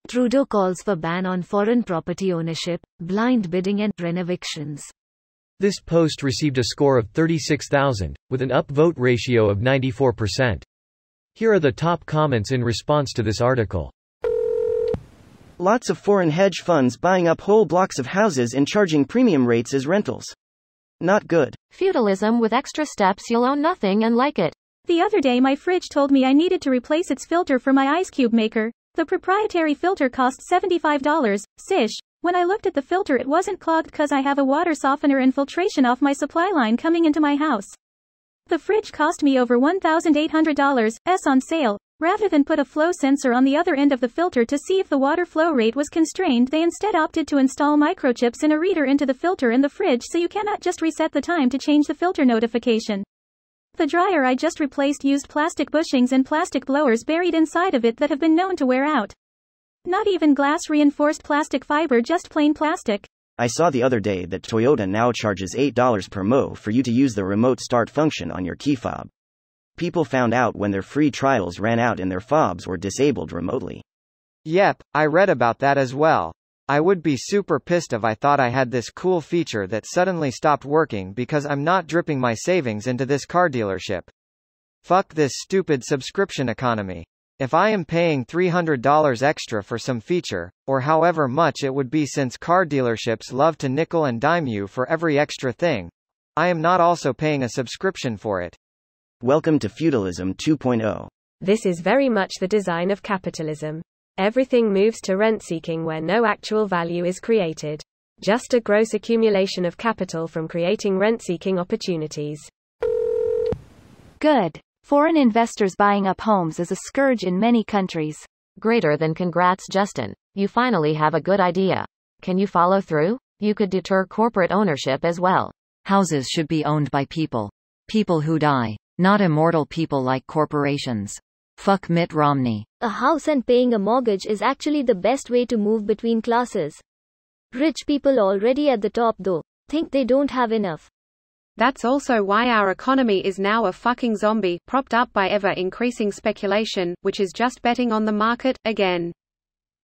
Trudeau calls for ban on foreign property ownership, blind bidding and renovictions. This post received a score of 36,000, with an upvote ratio of 94%. Here are the top comments in response to this article. Lots of foreign hedge funds buying up whole blocks of houses and charging premium rates as rentals. Not good. Feudalism with extra steps, you'll own nothing and like it. The other day my fridge told me I needed to replace its filter for my ice cube maker. The proprietary filter cost $75. Sish. When I looked at the filter it wasn't clogged cause I have a water softener and filtration off my supply line coming into my house. The fridge cost me over $1,800, on sale. Rather than put a flow sensor on the other end of the filter to see if the water flow rate was constrained, they instead opted to install microchips in a reader into the filter in the fridge so you cannot just reset the time to change the filter notification. The dryer I just replaced used plastic bushings and plastic blowers buried inside of it that have been known to wear out. Not even glass reinforced plastic fiber, just plain plastic. I saw the other day that Toyota now charges $8 per mo for you to use the remote start function on your key fob. People found out when their free trials ran out and their fobs were disabled remotely. Yep, I read about that as well. I would be super pissed if I thought I had this cool feature that suddenly stopped working because I'm not dripping my savings into this car dealership. Fuck this stupid subscription economy. If I am paying $300 extra for some feature, or however much it would be since car dealerships love to nickel and dime you for every extra thing, I am not also paying a subscription for it. Welcome to Feudalism 2.0. This is very much the design of capitalism. Everything moves to rent-seeking where no actual value is created. Just a gross accumulation of capital from creating rent-seeking opportunities. Good. Foreign investors buying up homes is a scourge in many countries. Greater than congrats, Justin. You finally have a good idea. Can you follow through? You could deter corporate ownership as well. Houses should be owned by people. People who die, not immortal people like corporations. Fuck Mitt Romney. A house and paying a mortgage is actually the best way to move between classes. Rich people already at the top though, think they don't have enough. That's also why our economy is now a fucking zombie, propped up by ever-increasing speculation, which is just betting on the market, again.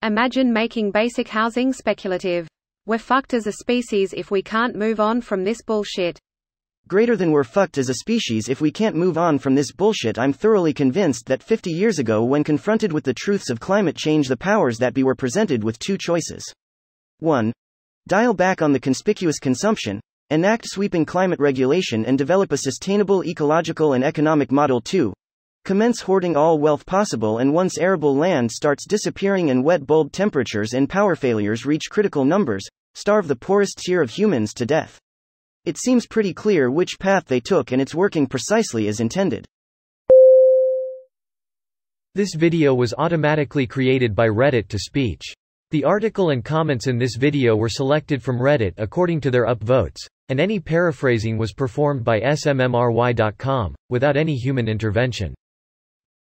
Imagine making basic housing speculative. We're fucked as a species if we can't move on from this bullshit. Greater than we're fucked as a species if we can't move on from this bullshit. I'm thoroughly convinced that 50 years ago, when confronted with the truths of climate change, the powers that be were presented with two choices. 1. Dial back on the conspicuous consumption, enact sweeping climate regulation and develop a sustainable ecological and economic model. 2. Commence hoarding all wealth possible, and once arable land starts disappearing and wet bulb temperatures and power failures reach critical numbers, starve the poorest tier of humans to death. It seems pretty clear which path they took, and it's working precisely as intended. This video was automatically created by Reddit to speech. The article and comments in this video were selected from Reddit according to their upvotes, and any paraphrasing was performed by smmry.com, without any human intervention.